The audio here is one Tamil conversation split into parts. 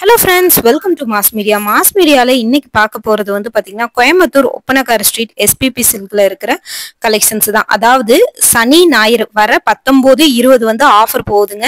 Hello friends, welcome to Mass Media. Mass Media la இன்னைக்கு பார்க்க போறது வந்து பாத்தீங்கன்னா கோயம்புத்தூர் ஒப்பனக்கார ஸ்ட்ரீட் SPP சில்க்ல இருக்கிற கலெக்ஷன்ஸ் தான். அதாவது சனி ஞாயிறு வர 19 20 வந்து ஆஃபர் போகுதுங்க.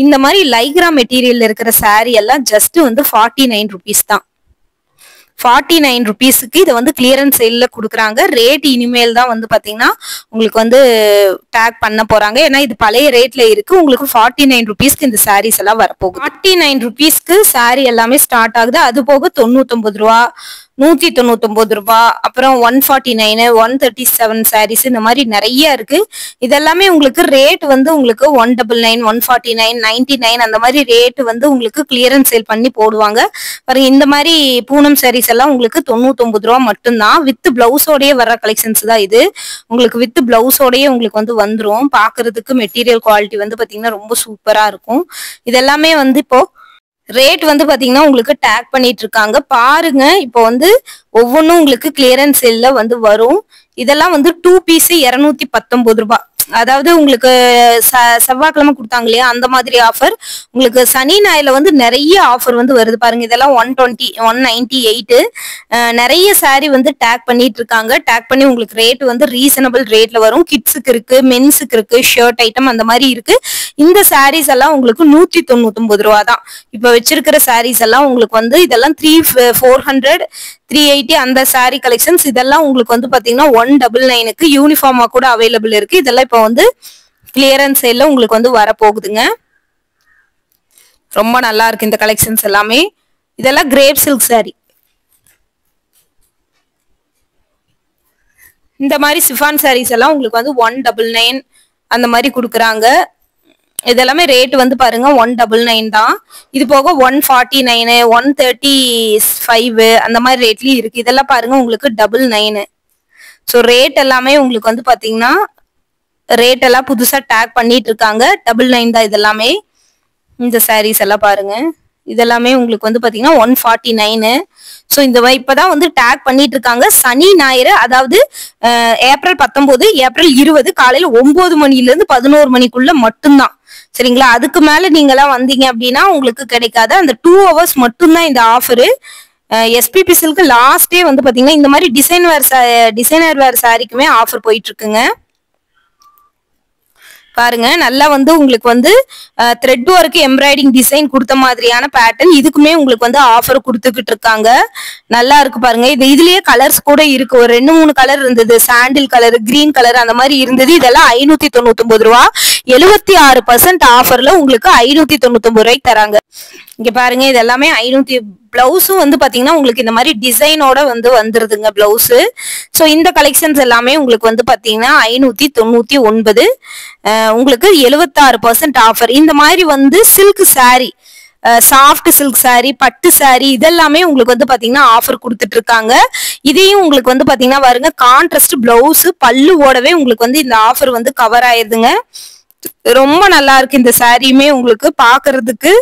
இந்த மாதிரி லைக்ரா மெட்டீரியல்ல இருக்கிற saree எல்லாம் ஜஸ்ட் வந்து 49 rupees தான். 49 rupeesக்கு இதை வந்து கிளியரன்ஸ் சேல்ல கொடுக்குறாங்க. ரேட் இனிமேல் தான் வந்து பாத்தீங்கன்னா உங்களுக்கு வந்து டேக் பண்ண போறாங்க. ஏன்னா இது பழைய ரேட்ல இருக்கு. உங்களுக்கு 49 rupeesக்கு இந்த சாரீஸ் எல்லாம் வரப்போகுது. 49 rupeesக்கு சாரீ எல்லாமே ஸ்டார்ட் ஆகுது. அது போக 99 ரூபா, 199 ரூபா, அப்புறம் 149, 137 சாரீஸ் இந்த மாதிரி நிறைய இருக்கு. இதெல்லாமே உங்களுக்கு ரேட் வந்து உங்களுக்கு 199, 149, 99 அந்த மாதிரி ரேட் வந்து உங்களுக்கு கிளியரன்ஸ் சேல் பண்ணி போடுவாங்க. பாருங்க, இந்த மாதிரி பூனம் சாரீஸ் எல்லாம் உங்களுக்கு 99 ரூபா மட்டும்தான். வித் பிளவுஸோடய வர கலெக்ஷன்ஸ் தான் இது. உங்களுக்கு வித் பிளவுஸோடய உங்களுக்கு வந்து வந்துரும். பாக்குறதுக்கு மெட்டீரியல் குவாலிட்டி வந்து பாத்தீங்கன்னா ரொம்ப சூப்பரா இருக்கும். இதெல்லாமே வந்து இப்போ ரேட் வந்து பாத்தீங்கன்னா உங்களுக்கு டேக் பண்ணிட்டு இருக்காங்க. பாருங்க, இப்போ வந்து ஒவ்வொன்றும் உங்களுக்கு கிளியரன்ஸ் சேல்ல வந்து வரும். இதெல்லாம் வந்து 2 பீஸ் 219 ரூபாய். அதாவது உங்களுக்கு செவ்வாய்க்கிழமை கொடுத்தாங்க இல்லையா, அந்த மாதிரி ஆஃபர். உங்களுக்கு சனி ஞாயிறுல வந்து நிறைய ஆஃபர் வந்து வருது. பாருங்க, இதெல்லாம் 120, 198 நிறைய சாரி வந்து டேக் பண்ணிட்டு இருக்காங்க. டேக் பண்ணி உங்களுக்கு ரேட் வந்து ரீசனபிள் ரேட்ல வரும். கிட்ஸுக்கு இருக்கு, மென்ஸுக்கு இருக்கு, ஷர்ட் ஐட்டம் அந்த மாதிரி இருக்கு. இந்த சாரீஸ் எல்லாம் உங்களுக்கு 199 ரூபா தான். இப்ப வச்சிருக்கிற சாரீஸ் எல்லாம் உங்களுக்கு வந்து இதெல்லாம் 400, 380 அந்த சாரி கலெக்ஷன்ஸ். இதெல்லாம் உங்களுக்கு வந்து பாத்தீங்கன்னா 199க்கு யூனிஃபார்மா கூட அவைலபிள் இருக்கு. இதெல்லாம் இப்போ வந்து கிளியரன்ஸ் சேல்ல உங்களுக்கு வந்து வரப்போகுதுங்க. ரொம்ப நல்லா இருக்கு இந்த கலெக்ஷன்ஸ் எல்லாமே. இதெல்லாம் கிரேப் சில்க் சாரி. இந்த மாதிரி சிஃபான் சாரீஸ் எல்லாம் உங்களுக்கு வந்து 199 அந்த மாதிரி கொடுக்குறாங்க. இதெல்லாமே ரேட் வந்து பாருங்க 199 தான். இது போக 149, 135 அந்த மாதிரி ரேட்லயும் இருக்கு. இதெல்லாம் பாருங்க உங்களுக்கு 99. ஸோ ரேட் எல்லாமே உங்களுக்கு வந்து பாத்தீங்கன்னா ரேட் எல்லாம் புதுசா டேக் பண்ணிட்டு இருக்காங்க. 99 தான் இதெல்லாமே. இந்த சாரீஸ் எல்லாம் பாருங்க, இதெல்லாமே உங்களுக்கு வந்து பாத்தீங்கன்னா 149. ஸோ இந்த இப்பதான் வந்து டேக் பண்ணிட்டு இருக்காங்க. சனி ஞாயிறு, அதாவது ஏப்ரல் 19, ஏப்ரல் 20 காலையில 9 மணில இருந்து 11 மணிக்குள்ள மட்டும்தான். சரிங்களா? அதுக்கு மேல நீங்க எல்லாம் வந்தீங்க அப்படின்னா உங்களுக்கு கிடைக்காது. அந்த 2 hours மட்டும்தான் இந்த ஆஃபரு. SPP சில்க் லாஸ்டே வந்து பாத்தீங்கன்னா இந்த மாதிரி டிசைனர் வேர் சாரிக்குமே ஆஃபர் போயிட்டு இருக்குங்க. பாருங்க, நல்லா வந்து உங்களுக்கு வந்து த்ரெட் ஒர்க் எம்ப்ராய்டிங் டிசைன் கொடுத்த மாதிரியான பேட்டர்ன். இதுக்குமே உங்களுக்கு வந்து ஆஃபர் கொடுத்துக்கிட்டு இருக்காங்க. நல்லா இருக்கு பாருங்க. இதுலயே கலர்ஸ் கூட இருக்கு. ஒரு 2-3 கலர் இருந்தது. சாண்டில் கலர், கிரீன் கலர் அந்த மாதிரி இருந்தது. இதெல்லாம் 599 ரூபா. 76% ஆஃபர்ல உங்களுக்கு 599 ரூபாய்க்கு தராங்க. இங்க பாருங்க, இது எல்லாமே 500. பிளவுஸும் வந்து பாத்தீங்கன்னா உங்களுக்கு இந்த மாதிரி டிசைனோட வந்து வந்துருதுங்க பிளவுஸ். ஸோ இந்த கலெக்ஷன்ஸ் எல்லாமே உங்களுக்கு வந்து பாத்தீங்கன்னா 599. உங்களுக்கு 76% ஆஃபர். இந்த மாதிரி வந்து silk sorry, soft silk sorry, பட்டு சாரி இதெல்லாமே உங்களுக்கு வந்து பாத்தீங்கன்னா ஆஃபர் கொடுத்துட்டு இருக்காங்க. இதையும் உங்களுக்கு வந்து பாத்தீங்கன்னா பாருங்க, கான்ட்ராஸ்ட் பிளவுஸ் பல்லுவோடவே உங்களுக்கு வந்து இந்த ஆஃபர் வந்து கவர் ஆயிருதுங்க. ரொம்ப நல்லா இருக்கு இந்த சாரியுமே உங்களுக்கு பாக்குறதுக்கு.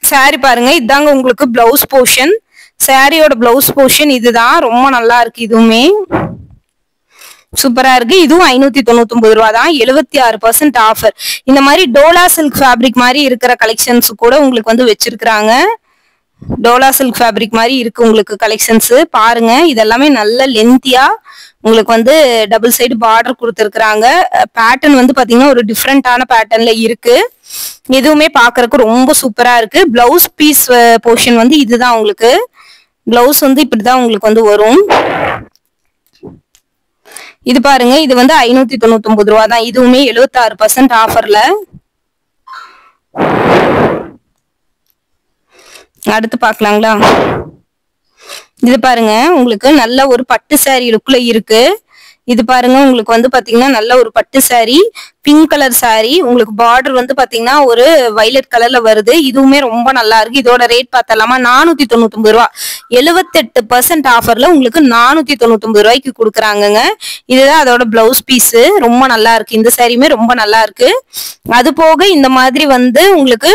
சாரி பாருங்க, இதாங்க உங்களுக்கு பிளவுஸ் போர்ஷன். சாரியோட பிளவுஸ் போர்ஷன் இதுதான். ரொம்ப நல்லா இருக்கு. இதுவுமே சூப்பரா இருக்கு. இதுவும் 599 ரூபா தான். 76% ஆஃபர். இந்த மாதிரி டோலா சில்க் ஃபேப்ரிக் மாதிரி இருக்கிற கலெக்ஷன்ஸ் கூட உங்களுக்கு வந்து வச்சிருக்காங்க. டோலா சில்க் ஃபேப்ரிக் மாதிரி இருக்கு உங்களுக்கு கலெக்ஷன்ஸ். பாருங்க, இதெல்லாமே நல்ல லென்த்தியா உங்களுக்கு வந்து டபுள் சைடு பார்டர் கொடுத்துருக்காங்க. பேட்டர்ன் வந்து பாத்தீங்கன்னா ஒரு டிஃப்ரெண்டான பேட்டர்ன்ல இருக்கு. எதுவுமே பாக்குறதுக்கு ரொம்ப சூப்பரா இருக்கு. பிளவுஸ் பீஸ் போர்ஷன் வந்து இதுதான். உங்களுக்கு பிளவுஸ் வந்து இப்படிதான் உங்களுக்கு வந்து வரும். இது பாருங்க, இது வந்து 599 ரூபா தான். இதுவுமே 76% ஆஃபர்ல. அடுத்து பாக்கலாங்களா? இது பாருங்க, உங்களுக்கு நல்ல ஒரு பட்டு சாரி லுக்ல இருக்கு. இது பாருங்க, உங்களுக்கு வந்து பாத்தீங்கன்னா நல்ல ஒரு பட்டு சாரி, பிங்க் கலர் சாரி. உங்களுக்கு பார்டர் வந்து பாத்தீங்கன்னா ஒரு வயலட் கலர்ல வருது. இதுவுமே ரொம்ப நல்லா இருக்கு. இதோட ரேட் பார்த்தலாமா? 499 ரூபா. 78% ஆஃபர்ல உங்களுக்கு 499 ரூபாய்க்கு கொடுக்குறாங்கங்க. இதுதான் அதோட பிளவுஸ் பீஸ். ரொம்ப நல்லா இருக்கு. இந்த சாரியுமே ரொம்ப நல்லா இருக்கு. அது போக இந்த மாதிரி வந்து உங்களுக்கு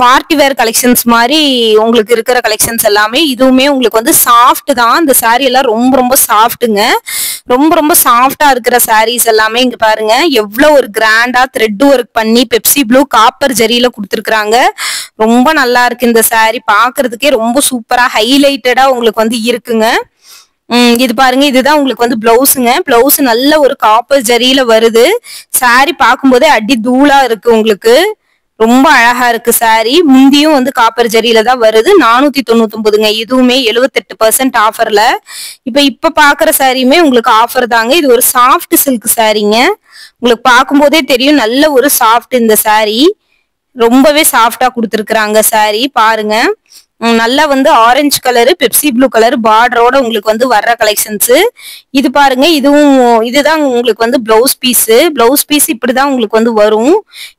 பார்ட்டி வேர் கலெக்ஷன்ஸ் மாதிரி உங்களுக்கு இருக்கிற கலெக்ஷன்ஸ் எல்லாமே இதுவுமே உங்களுக்கு வந்து சாஃப்ட் தான். இந்த சாரி எல்லாம் ரொம்ப ரொம்ப சாஃப்ட்டுங்க. ரொம்ப ரொம்ப சாஃப்டா இருக்கிற சாரீஸ் எல்லாமே இங்க பாருங்க, எவ்வளவு ஒரு ஒரு கிராண்டா த்ரெட் ஒர்க் பண்ணி பெப்சி ப்ளூ காப்பர் ஜரியில கொடுத்துருக்காங்க. ரொம்ப நல்லா இருக்கு இந்த saree, பாக்குறதுக்கே ரொம்ப சூப்பரா ஹைலைட்டடா உங்களுக்கு வந்து இருக்குங்க. இது பாருங்க, இதுதான் உங்களுக்கு வந்து பிளவுஸுங்க. பிளவுஸ் நல்ல ஒரு காப்பர் ஜரியில வருது. saree பார்க்கும்போதே அடி தூளா இருக்கு உங்களுக்கு. ரொம்ப அழகா இருக்கு saree. முந்தியும் வந்து காப்பர் ஜரியில தான் வருது. 499ங்க. இதுவுமே 78% ஆஃபர்ல. இப்ப பாக்குற சாரியுமே உங்களுக்கு ஆஃபர் தாங்க. இது ஒரு சாஃப்ட் சில்க் சாரீங்க. உங்களுக்கு பார்க்கும்போதே தெரியும் நல்ல ஒரு சாஃப்ட் இந்த saree. ரொம்பவே சாஃப்டா கொடுத்துருக்காங்க saree பாருங்க. நல்லா வந்து orange colour Pepsi blue colour பார்டரோட உங்களுக்கு வந்து வர்ற கலெக்ஷன்ஸ். இது பாருங்க, இதுதான் உங்களுக்கு வந்து பிளவுஸ் பீஸ் இப்படிதான் உங்களுக்கு வந்து வரும்.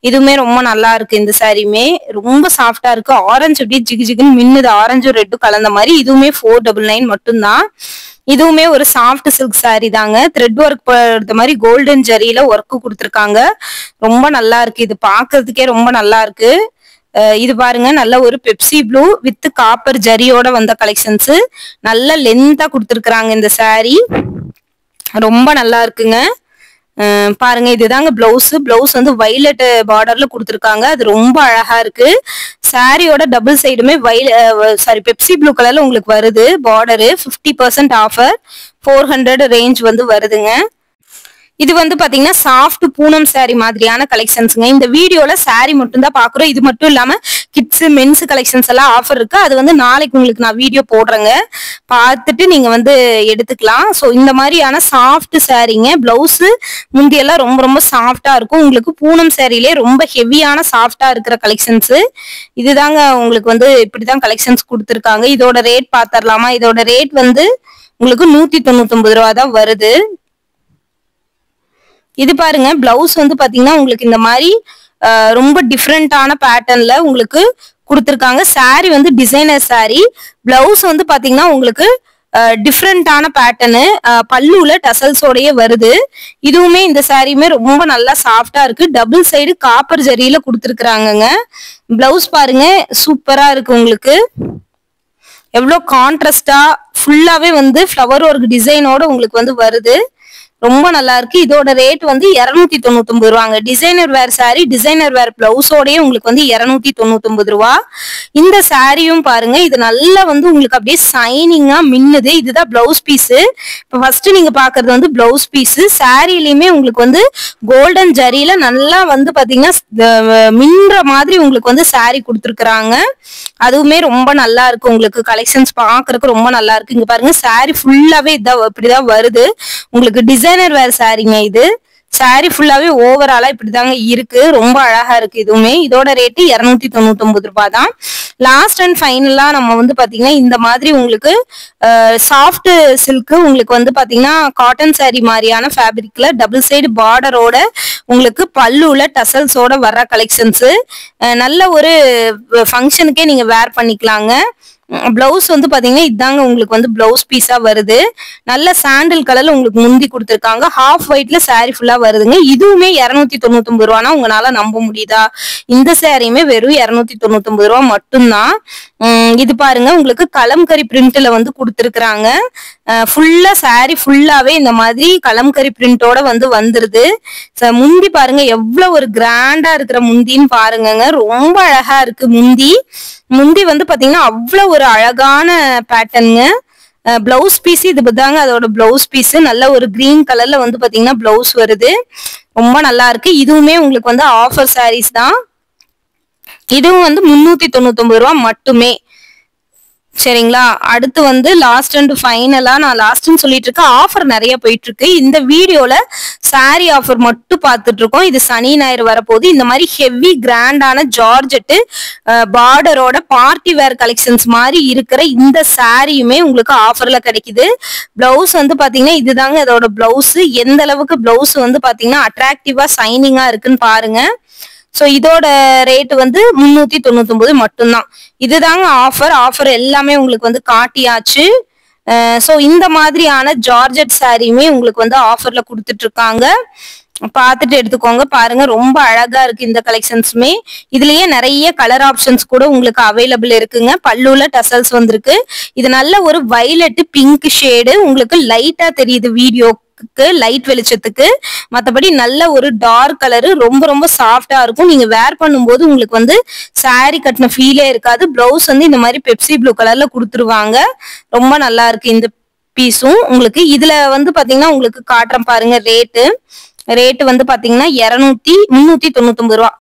இதுவுமே ரொம்ப நல்லா இருக்கு. இந்த சாரியுமே ரொம்ப சாஃப்டா இருக்கு. ஆரஞ்சு அப்படியே ஜிகு ஜிகுன்னு மின்னுது, ஆரஞ்சும் ரெட்டும் கலந்த மாதிரி. இதுவுமே 499 மட்டும்தான். இதுவுமே ஒரு சாஃப்ட் சில்க் சாரி தாங்க. த்ரெட் ஒர்க் பொறுத்த மாதிரி கோல்டன் ஜரியில ஒர்க் கொடுத்துருக்காங்க. ரொம்ப நல்லா இருக்கு. இது பாக்குறதுக்கே ரொம்ப நல்லா இருக்கு. இது பாருங்க, நல்ல ஒரு பெப்சி ப்ளூ வித் காப்பர் ஜரியோட வந்த கலெக்ஷன்ஸ். நல்ல லென்த்தா கொடுத்துருக்காங்க இந்த saree. ரொம்ப நல்லா இருக்குங்க. பாருங்க, இதுதாங்க பிளவுஸ் வந்து வைலட் பார்டர்ல கொடுத்துருக்காங்க. அது ரொம்ப அழகா இருக்கு. சாரியோட டபுள் சைடுமே பெப்சி ப்ளூ கலர்ல உங்களுக்கு வருது. பார்டரு 50% ஆஃபர், 400 ரேஞ்ச் வந்து வருதுங்க. இது வந்து பாத்தீங்கன்னா சாஃப்ட் பூனம் சாரி மாதிரியான கலெக்ஷன்ஸ்ங்க. இந்த வீடியோல சாரி மட்டும் தான் பாக்குறோம். இது மட்டும் இல்லாம கிட்ஸ் மென்ஸ் கலெக்ஷன்ஸ் எல்லாம் ஆஃபர் இருக்கு. அது வந்து நாளைக்கு உங்களுக்கு நான் வீடியோ போடுறேங்க, பார்த்துட்டு நீங்க வந்து எடுத்துக்கலாம். ஸோ இந்த மாதிரியான சாஃப்ட் சாரீங்க. பிளவுஸ் முந்தியெல்லாம் ரொம்ப ரொம்ப சாஃப்டா இருக்கும். உங்களுக்கு பூனம் சாரிலே ரொம்ப ஹெவியான சாஃப்டா இருக்கிற கலெக்ஷன்ஸ் இதுதாங்க. உங்களுக்கு வந்து இப்படிதான் கலெக்ஷன்ஸ் கொடுத்துருக்காங்க. இதோட ரேட் பாத்திரலாமா? இதோட ரேட் வந்து உங்களுக்கு 199 ரூபா தான் வருது. இது பாருங்க, பிளவுஸ் வந்து பாத்தீங்கன்னா உங்களுக்கு இந்த மாதிரி ரொம்ப டிஃப்ரெண்டான பேட்டர்ன்ல உங்களுக்கு கொடுத்துருக்காங்க. சாரி வந்து டிசைனர் சாரி. பிளவுஸ் வந்து பாத்தீங்கன்னா உங்களுக்கு டிஃப்ரெண்டான பேட்டர்னு, பல்லுல டசல்ஸோடய வருது. இதுவுமே இந்த சாரியுமே ரொம்ப நல்லா சாஃப்டா இருக்கு. டபுள் சைடு காப்பர் ஜரியில கொடுத்துருக்காங்க. பிளவுஸ் பாருங்க, சூப்பரா இருக்கு. உங்களுக்கு எவ்வளவு கான்ட்ராஸ்டா ஃபுல்லாவே வந்து ஃப்ளவர் ஒர்க் டிசைனோட உங்களுக்கு வந்து வருது. ரொம்ப நல்லா இருக்கு. இதோட ரேட் வந்து 299 ரூபாங்க. Designer wear sari, designer wear பிளவுஸோடய உங்களுக்கு வந்து 299 ரூபா. இந்த சாரியும் பாருங்க, இது நல்லா வந்து உங்களுக்கு அப்படியே சைனிங்கா மின்னுது. இதுதான் பிளவுஸ் பீஸ். இப்போ ஃபர்ஸ்ட் நீங்க பாக்குறது வந்து பிளவுஸ் பீஸ். சாரிலயுமே உங்களுக்கு வந்து கோல்டன் ஜரியில நல்லா வந்து பாத்தீங்கன்னா மின்ற மாதிரி உங்களுக்கு வந்து சாரி கொடுத்துருக்காங்க. அதுவுமே ரொம்ப நல்லா இருக்கு. உங்களுக்கு கலெக்ஷன்ஸ் பாக்குறதுக்கு ரொம்ப நல்லா இருக்கு. இங்க பாருங்க, சாரி ஃபுல்லாவே இப்படிதான் வருது. உங்களுக்கு டிசைனர் வேர் சாரிங்க. இது சாரி ஃபுல்லாவே ஓவராலா இப்படிதாங்க இருக்கு. ரொம்ப அழகா இருக்கு. இதுவுமே இதோட ரேட்டு 299 ரூபாய் தான். லாஸ்ட் அண்ட் ஃபைனலா நம்ம வந்து பாத்தீங்கன்னா இந்த மாதிரி உங்களுக்கு சாஃப்ட் சில்க் உங்களுக்கு வந்து பாத்தீங்கன்னா காட்டன் சாரி மாதிரியான ஃபேப்ரிக்ல டபுள் சைடு பார்டரோட உங்களுக்கு பல்லுல டசல்ஸோட வர்ற கலெக்ஷன்ஸ். நல்ல ஒரு ஃபங்க்ஷனுக்கே நீங்க வேர் பண்ணிக்கலாங்க. பிளவுஸ் வந்து பாத்தீங்கன்னா இதாங்க உங்களுக்கு வந்து பிளவுஸ் பீஸா வருது. நல்ல சாண்டில் கலர்ல உங்களுக்கு முந்தி கொடுத்துருக்காங்க. ஹாஃப் ஒயிட்ல சாரி ஃபுல்லா வருதுங்க. இதுவுமே 299 ரூபானா உங்களால நம்ப முடியுதா? இந்த சாரியுமே வெறும் 299 ரூபா மட்டும்தான். இது பாருங்க, உங்களுக்கு கலம்கரி பிரிண்ட்ல வந்து கொடுத்துருக்காங்க. ஃபுல்லா சாரி ஃபுல்லாவே இந்த மாதிரி கலம்கரி பிரிண்டோட வந்து வந்துருது. முந்தி பாருங்க எவ்வளவு ஒரு கிராண்டா இருக்கிற முந்தின்னு பாருங்க. ரொம்ப அழகா இருக்கு முந்தி வந்து பாத்தீங்கன்னா அவ்வளவு ஒரு அழகான பேட்டர்னுங்க. பிளவுஸ் பீஸ் இது தாங்க அதோட பிளவுஸ் பீஸ். நல்ல ஒரு கிரீன் கலர்ல வந்து பாத்தீங்கன்னா பிளவுஸ் வருது. ரொம்ப நல்லா இருக்கு. இதுவுமே உங்களுக்கு வந்து ஆஃபர் சாரீஸ் தான். இதுவும் வந்து 399 ரூபா மட்டுமே. சரிங்களா? அடுத்து வந்து லாஸ்ட் அண்ட் ஃபைனலா, நான் லாஸ்ட்னு சொல்லிட்டு இருக்கேன், ஆஃபர் நிறைய போயிட்டு இருக்கு. இந்த வீடியோல சாரி ஆஃபர் மட்டும் பார்த்துட்டு இருக்கோம். இது சனி ஞாயிறு வரப்போகுது. இந்த மாதிரி ஹெவி கிராண்டான ஜார்ஜெட்டு பார்டரோட பார்ட்டி வேர் கலெக்ஷன்ஸ் மாதிரி இருக்கிற இந்த சாரியுமே உங்களுக்கு ஆஃபர்ல கிடைக்குது. பிளவுஸ் வந்து பாத்தீங்கன்னா இதுதாங்க அதோட பிளவுஸ். எந்த அளவுக்கு பிளவுஸ் வந்து பாத்தீங்கன்னா அட்ராக்டிவா சைனிங்கா இருக்குன்னு பாருங்க. ஸோ இதோட ரேட் வந்து 399 மட்டும்தான். இதுதாங்க ஆஃபர் எல்லாமே உங்களுக்கு வந்து காட்டியாச்சு. ஸோ இந்த மாதிரியான ஜார்ஜெட் சாரியுமே உங்களுக்கு வந்து ஆஃபர்ல கொடுத்துட்டு இருக்காங்க. பார்த்துட்டு எடுத்துக்கோங்க. பாருங்க, ரொம்ப அழகா இருக்கு இந்த கலெக்ஷன்ஸுமே. இதுலயே நிறைய கலர் ஆப்ஷன்ஸ் கூட உங்களுக்கு அவைலபிள் இருக்குங்க. பல்லுல டசல்ஸ் வந்திருக்கு. இது நல்ல ஒரு வயலட் பிங்க் ஷேடு உங்களுக்கு லைட்டா தெரியுது வீடியோ லுக்கு லைட் வெளிச்சத்துக்கு. மற்றபடி நல்ல ஒரு டார்க் கலரு, ரொம்ப ரொம்ப சாஃப்டா இருக்கும். நீங்க வேர் பண்ணும்போது உங்களுக்கு வந்து சாரி கட்டின ஃபீலே இருக்காது. பிளவுஸ் வந்து இந்த மாதிரி பெப்சி ப்ளூ கலர்ல கொடுத்துருவாங்க. ரொம்ப நல்லா இருக்கு இந்த பீஸும். உங்களுக்கு இதுல வந்து பாத்தீங்கன்னா உங்களுக்கு காட்டுறேன் பாருங்க ரேட்டு வந்து பாத்தீங்கன்னா 399 ரூபா.